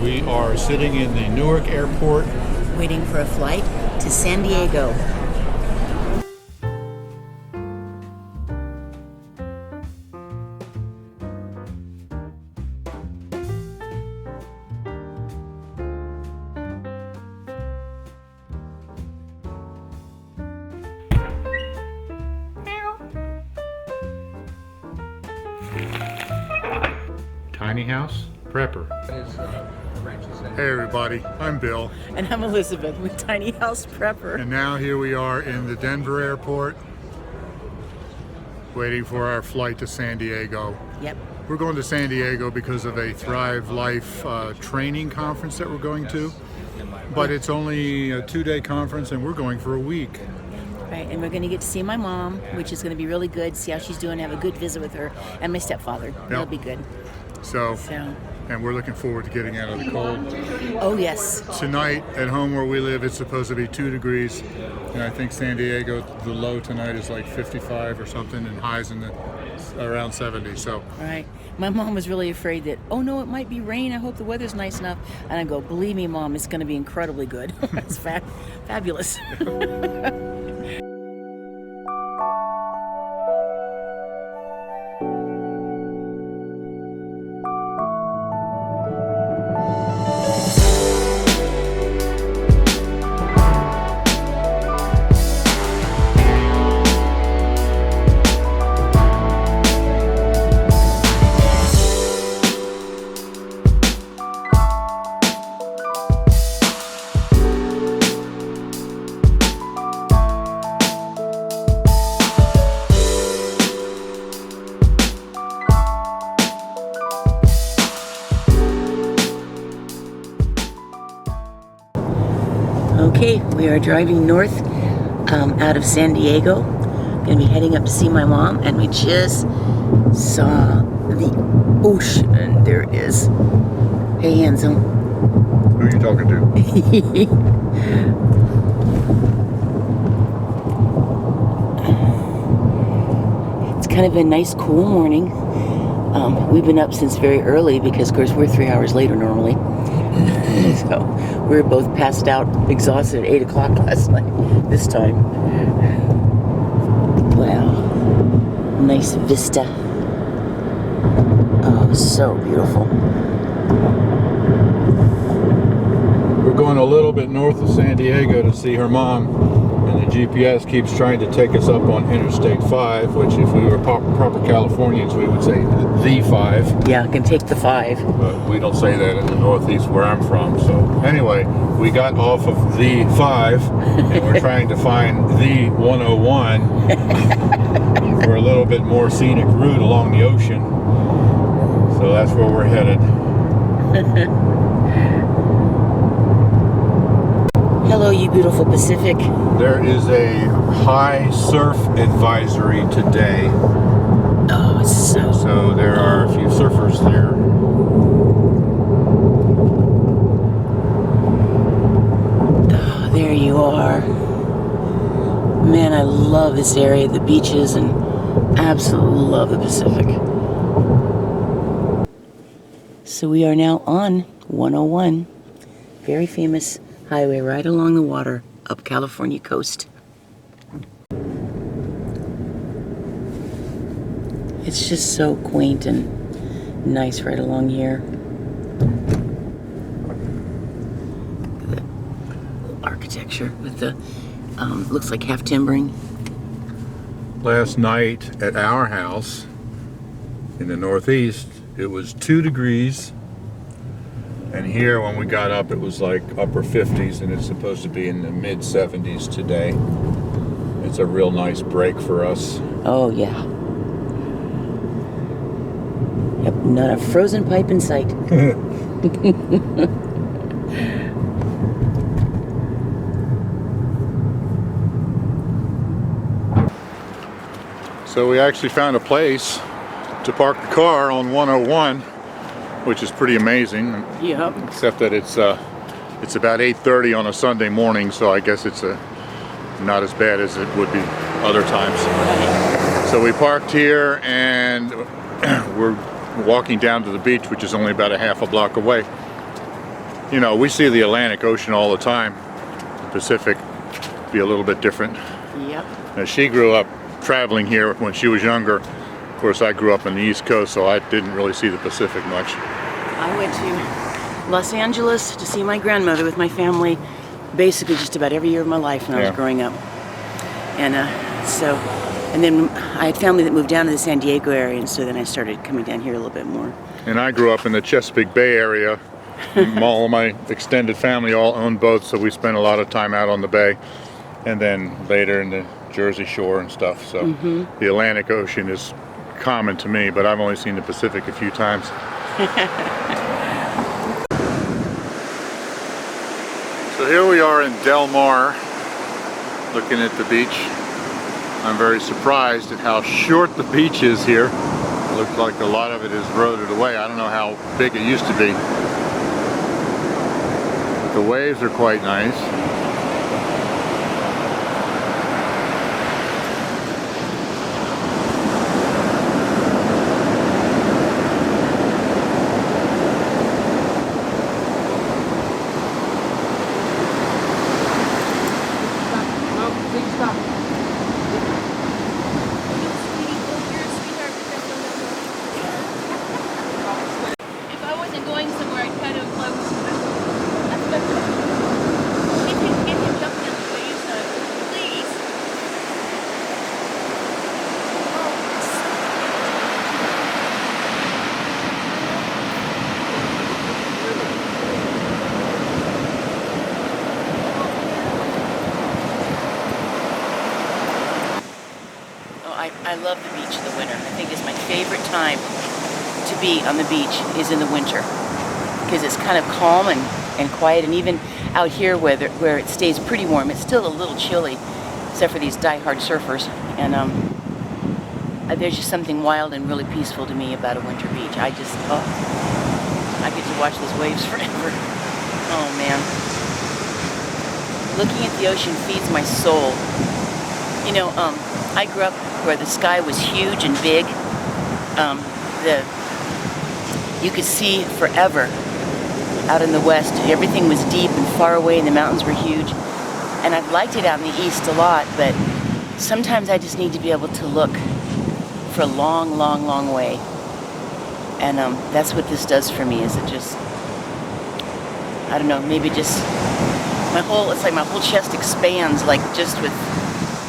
We are sitting in the Newark airport. Waiting for a flight to San Diego. Tiny House Prepper. Hey everybody, I'm Bill. And I'm Elizabeth with Tiny House Prepper. And now here we are in the Denver airport, waiting for our flight to San Diego. Yep. We're going to San Diego because of a Thrive Life training conference that we're going to. But it's only a 2-day conference and we're going for a week. Right, and we're going to get to see my mom, which is going to be really good, see how she's doing, have a good visit with her, and my stepfather. That'll be good. So, and we're looking forward to getting out of the cold. Oh, yes. Tonight, at home where we live, it's supposed to be 2 degrees. And I think San Diego, the low tonight is like 55 or something, and highs in the around 70. So. Right. My mom was really afraid that, oh no, it might be rain. I hope the weather's nice enough. And I go, believe me, Mom, it's going to be incredibly good. It's fabulous. Okay, we are driving north out of San Diego. Gonna be heading up to see my mom, and we just saw the ocean. There it is. Hey, handsome. Who are you talking to? It's kind of a nice, cool morning. We've been up since very early because, of course, we're 3 hours later normally. So we were both passed out, exhausted at 8 o'clock last night, this time. Wow. Nice vista. Oh, so beautiful. We're going a little bit north of San Diego to see her mom. And the GPS keeps trying to take us up on Interstate 5, which if we were proper Californians, we would say the 5. Yeah, I can take the 5. But we don't say that in the Northeast where I'm from. So anyway, we got off of the 5 and we're trying to find the 101 for a little bit more scenic route along the ocean. So that's where we're headed. Hello, you beautiful Pacific. There is a high surf advisory today. Oh, so there are a few surfers there. Oh, there you are. Man, I love this area, the beaches, and absolutely love the Pacific. So we are now on 101, very famous highway right along the water up California coast. It's just so quaint and nice right along here. The architecture with the looks like half timbering. Last night at our house in the Northeast, it was 2 degrees. And here, when we got up, it was like upper 50s, and it's supposed to be in the mid 70s today. It's a real nice break for us. Oh, yeah. Yep, not a frozen pipe in sight. So we actually found a place to park the car on 101, which is pretty amazing. Yep. Except that it's about 8:30 on a Sunday morning, so I guess it's not as bad as it would be other times. So we parked here and we're walking down to the beach, which is only about a half a block away. you know, we see the Atlantic Ocean all the time. The Pacific be a little bit different. Yep. Now, she grew up traveling here when she was younger. Of course, I grew up on the East Coast, so I didn't really see the Pacific much. I went to Los Angeles to see my grandmother with my family basically just about every year of my life when I was growing up. And and then I had family that moved down to the San Diego area, and so then I started coming down here a little bit more. And I grew up in the Chesapeake Bay area. All of my extended family all owned boats, so we spent a lot of time out on the bay. And then later in the Jersey Shore and stuff. So the Atlantic Ocean is common to me, but I've only seen the Pacific a few times. So here we are in Del Mar, looking at the beach. I'm very surprised at how short the beach is here. It looks like a lot of it is eroded away. I don't know how big it used to be. The waves are quite nice. I love the beach in the winter. I think it's my favorite time to be on the beach is in the winter because it's kind of calm and quiet, and even out here where it stays pretty warm, it's still a little chilly except for these die-hard surfers, and there's just something wild and really peaceful to me about a winter beach. I get to watch those waves forever. Oh man. Looking at the ocean feeds my soul. You know, I grew up where the sky was huge and big. You could see forever out in the west. Everything was deep and far away, and the mountains were huge. And I've liked it out in the east a lot, but sometimes I just need to be able to look for a long, long, long way. And that's what this does for me. Is it just, I don't know, maybe just it's like my whole chest expands, like just with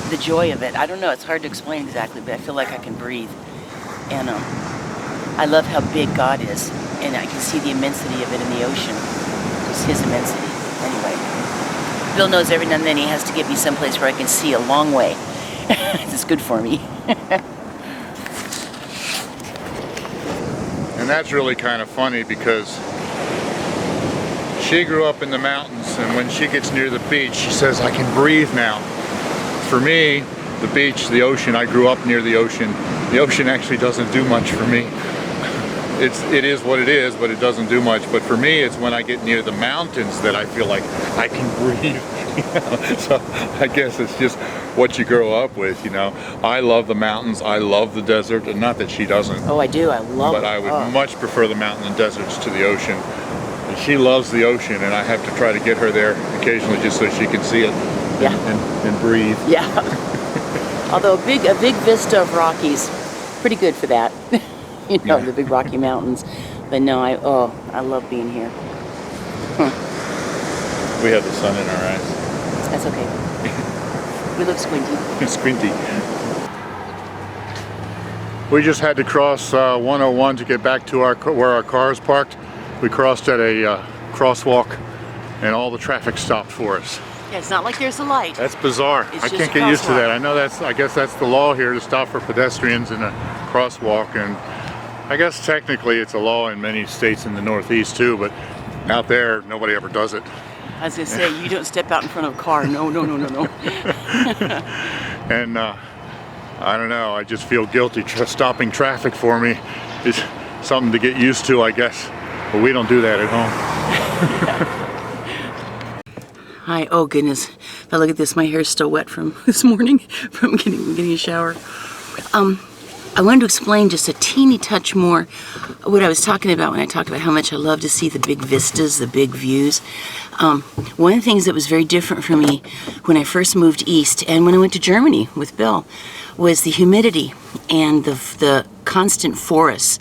the joy of it. I don't know, it's hard to explain exactly, but I feel like I can breathe. And I love how big God is, and I can see the immensity of it in the ocean. Just his immensity. Anyway, Bill knows every now and then he has to get me someplace where I can see a long way. It's good for me. And that's really kind of funny because she grew up in the mountains, and when she gets near the beach, she says, I can breathe now. For me, the beach, the ocean, I grew up near the ocean. The ocean actually doesn't do much for me. It is what it is, but it doesn't do much. But for me, it's when I get near the mountains that I feel like I can breathe. So I guess it's just what you grow up with, you know. I love the mountains. I love the desert, and not that she doesn't. Oh, I do. I love it. But I would much prefer the mountain and deserts to the ocean. And she loves the ocean, and I have to try to get her there occasionally just so she can see it. Yeah. And breathe. Yeah. Although a big vista of Rockies, pretty good for that. You know, the big Rocky Mountains. But no, I love being here. We have the sun in our eyes. That's okay. We look squinty. Squinty. We just had to cross 101 to get back to where our car is parked. We crossed at a crosswalk, and all the traffic stopped for us. Yeah, it's not like there's a light. That's bizarre. I can't get used to that. I know I guess that's the law here, to stop for pedestrians in a crosswalk, and I guess technically it's a law in many states in the Northeast too, but out there nobody ever does it. I was gonna say, you don't step out in front of a car. No. And I don't know, I just feel guilty. Stopping traffic for me is something to get used to, I guess, but we don't do that at home. Hi. Oh goodness! If I look at this, my hair's still wet from this morning from getting a shower. I wanted to explain just a teeny touch more what I was talking about when I talked about how much I love to see the big vistas, the big views. One of the things that was very different for me when I first moved east and when I went to Germany with Bill was the humidity and the constant forests.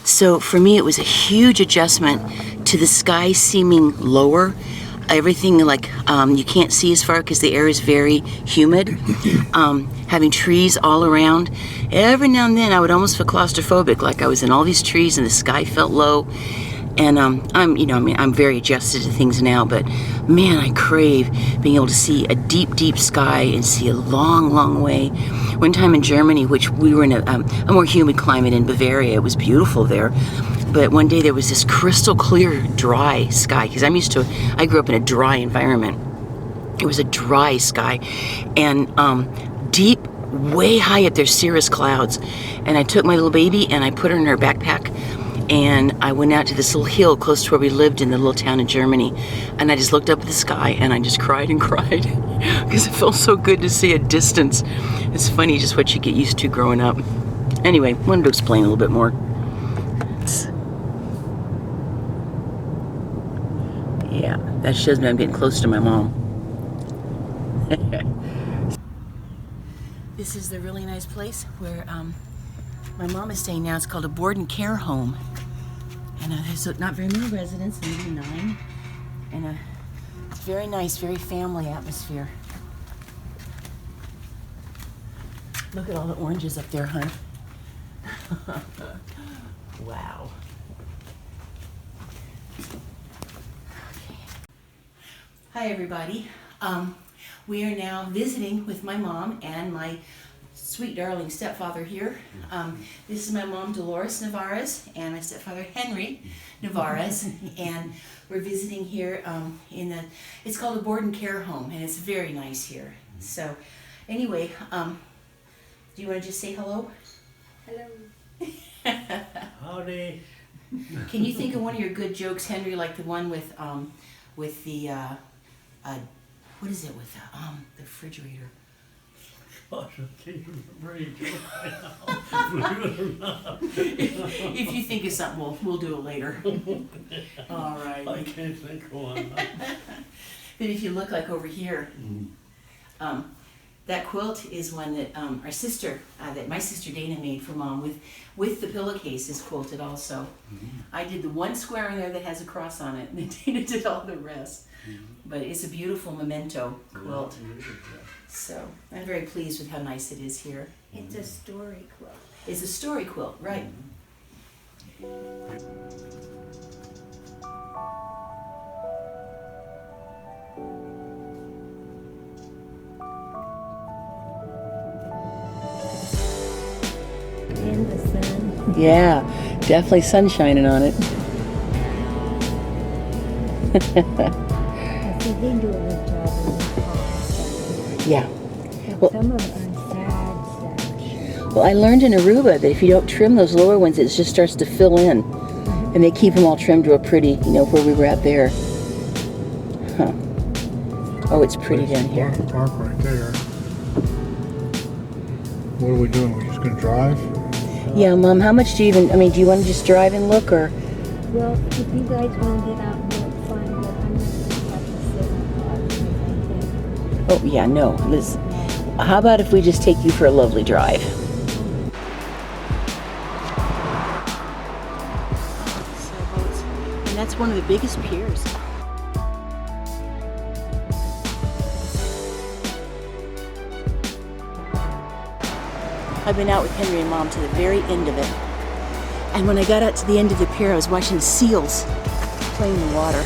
So for me, it was a huge adjustment to the sky seeming lower. Everything like you can't see as far because the air is very humid. Having trees all around. Every now and then I would almost feel claustrophobic, like I was in all these trees and the sky felt low. And I'm very adjusted to things now, but man, I crave being able to see a deep, deep sky and see a long, long way. One time in Germany, which we were in a more humid climate in Bavaria, it was beautiful there. But one day there was this crystal clear, dry sky, because I grew up in a dry environment. It was a dry sky, and deep, way high up there, cirrus clouds. And I took my little baby and I put her in her backpack, and I went out to this little hill close to where we lived in the little town in Germany, and I just looked up at the sky and I just cried and cried because it felt so good to see a distance. It's funny just what you get used to growing up. Anyway, wanted to explain a little bit more. Yeah, that shows me I'm getting close to my mom. This is the really nice place where my mom is staying now. It's called a board and care home. And there's not very many residents, maybe 9. And it's very nice, very family atmosphere. Look at all the oranges up there, hon. Wow. Okay. Hi, everybody. We are now visiting with my mom and my sweet darling stepfather here. This is my mom, Dolores Navarez, and my stepfather, Henry Navarez, and we're visiting here it's called a board and care home, and it's very nice here. So anyway, do you want to just say hello? Hello. Howdy. Can you think of one of your good jokes, Henry, like the one with the what is it with the refrigerator? Gosh, I can't remember any joke right now. Believe it or not. If you think of something, we'll do it later. All right. I can't think of one. But if you look like over here, that quilt is one that our sister, that my sister Dana made for Mom with the pillowcase is quilted also. I did the one square in there that has a cross on it, and then Dana did all the rest. But it's a beautiful memento quilt. So I'm very pleased with how nice it is here. It's a story quilt. It's a story quilt, right? And the sun. Yeah, definitely sun shining on it. I think they do a good job in the palms. Yeah. And Well- some of them are sad. Well, I learned in Aruba that if you don't trim those lower ones, it just starts to fill in. And they keep them all trimmed real pretty, where we were at there. Huh. Oh, it's pretty down here. Park right there. What are we doing? We're just gonna drive? Yeah, Mom, how much do you do you want to just drive and look, or? Well, if you guys want to get out and look, fine, but I'm not going to have to sit in the car or anything. Oh, yeah, no. Listen, how about if we just take you for a lovely drive? And that's one of the biggest piers. I've been out with Henry and Mom to the very end of it. And when I got out to the end of the pier, I was watching seals playing in the water.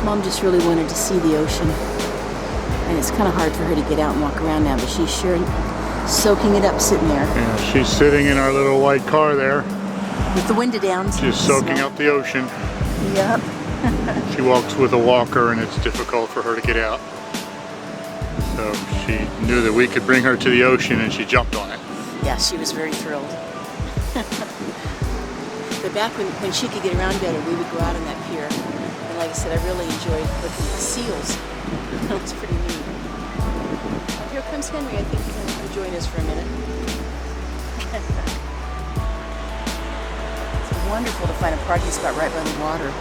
Mom just really wanted to see the ocean. And it's kind of hard for her to get out and walk around now, but she's sure soaking it up sitting there. Yeah, she's sitting in our little white car there, With the window down. just soaking up the ocean. Yep. She walks with a walker and it's difficult for her to get out. So she knew that we could bring her to the ocean and she jumped on it. Yeah, she was very thrilled. But back when she could get around better, we would go out on that pier. And like I said, I really enjoyed looking at the seals. It was pretty neat. here comes Henry. I think he's going to come join us for a minute. It's wonderful to find a parking spot right by the water.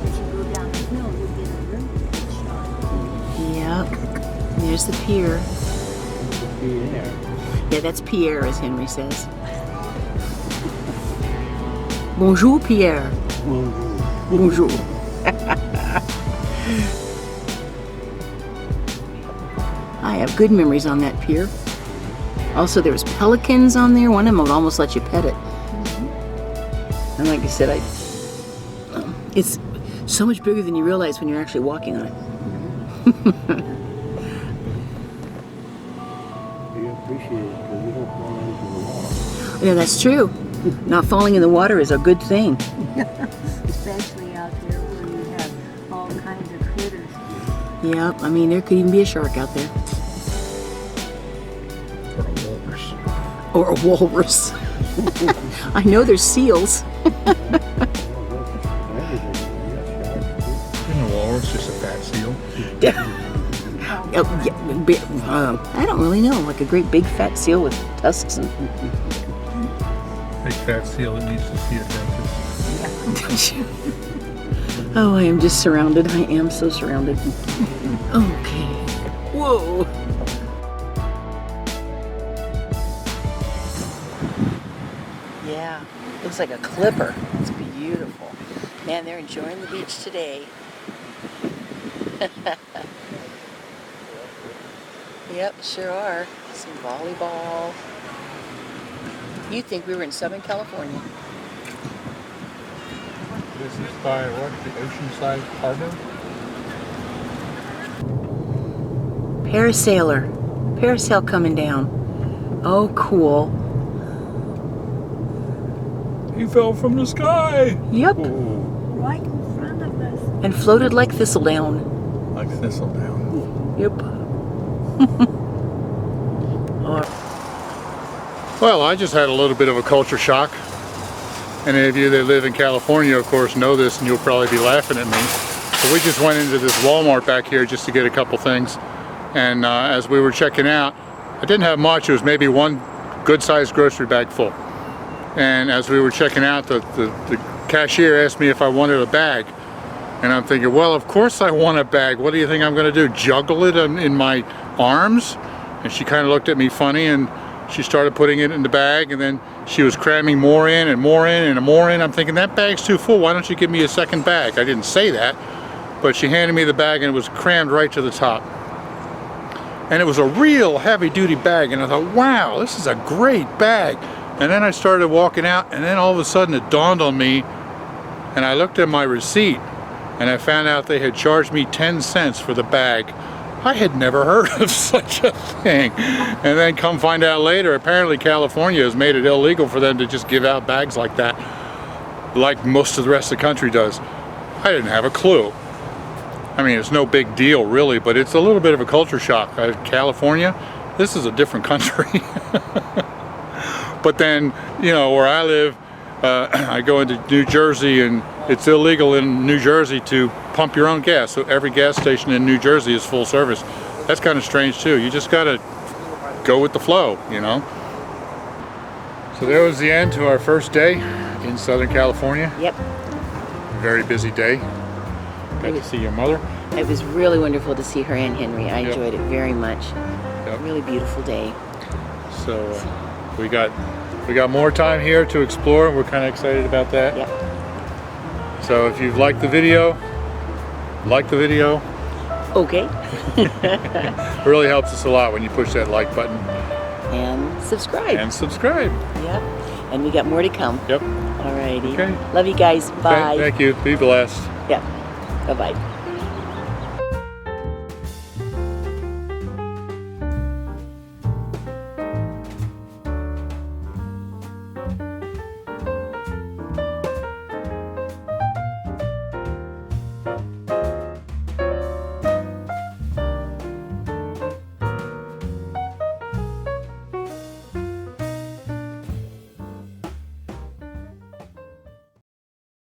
As you go down the hill, you'll get a really good shot. Yep. There's the pier. Yeah, that's Pierre, as Henry says. Bonjour, Pierre. Bonjour. I have good memories on that pier. Also, there was pelicans on there. One of them would almost let you pet it. And like I said, it's so much bigger than you realize when you're actually walking on it. You appreciate it because you don't fall into the water. Yeah, that's true. Not falling in the water is a good thing. Especially out there where you have all kinds of critters. Yeah, I mean, there could even be a shark out there. Or a walrus. I know there's seals. Isn't a walrus just a fat seal? I don't really know. Like a great big fat seal with tusks and. Big fat seal that needs to see a dentist. Oh, I am just surrounded. I am so surrounded. Okay. Whoa. Yeah, looks like a clipper. It's beautiful. Man, they're enjoying the beach today. Yep, sure are. Some volleyball. You'd think we were in Southern California. This is by what? The Oceanside Harbor? Parasailer. Parasail coming down. Oh, cool. He fell from the sky! Yep. Right in front of us. And floated like thistledown. Like thistledown. Yep. Well, I just had a little bit of a culture shock. Any of you that live in California, of course, know this, and you'll probably be laughing at me. But we just went into this Walmart back here just to get a couple things. And as we were checking out, I didn't have much. It was maybe one good-sized grocery bag full. And as we were checking out, the cashier asked me if I wanted a bag. And I'm thinking, well, of course I want a bag. What do you think I'm going to do? Juggle it in my arms? And she kind of looked at me funny, and she started putting it in the bag, and then she was cramming more in and more in and more in. I'm thinking, that bag's too full. Why don't you give me a second bag? I didn't say that, but she handed me the bag, and it was crammed right to the top. And it was a real heavy-duty bag, and I thought, wow, this is a great bag. And then I started walking out, and then all of a sudden it dawned on me, and I looked at my receipt, and I found out they had charged me 10 cents for the bag. I had never heard of such a thing. And then come find out later, apparently California has made it illegal for them to just give out bags like that, like most of the rest of the country does. I didn't have a clue. I mean, it's no big deal really, but it's a little bit of a culture shock. California, this is a different country. But then, you know, where I live, I go into New Jersey, and it's illegal in New Jersey to pump your own gas. So every gas station in New Jersey is full service. That's kind of strange too. You just gotta go with the flow, you know? So there was the end to our first day in Southern California. Yep. Very busy day. Got to see your mother. It was really wonderful to see her and Henry. I Yep. enjoyed it very much. Yep. Really beautiful day. So we got more time here to explore. We're kind of excited about that. Yep. So if you've liked the video, like the video. Okay. It really helps us a lot when you push that like button And subscribe. and subscribe. Yep. And we got more to come. Yep. Alrighty. Okay. Love you guys. Bye. Thank you. Be blessed. Yep. Bye-bye.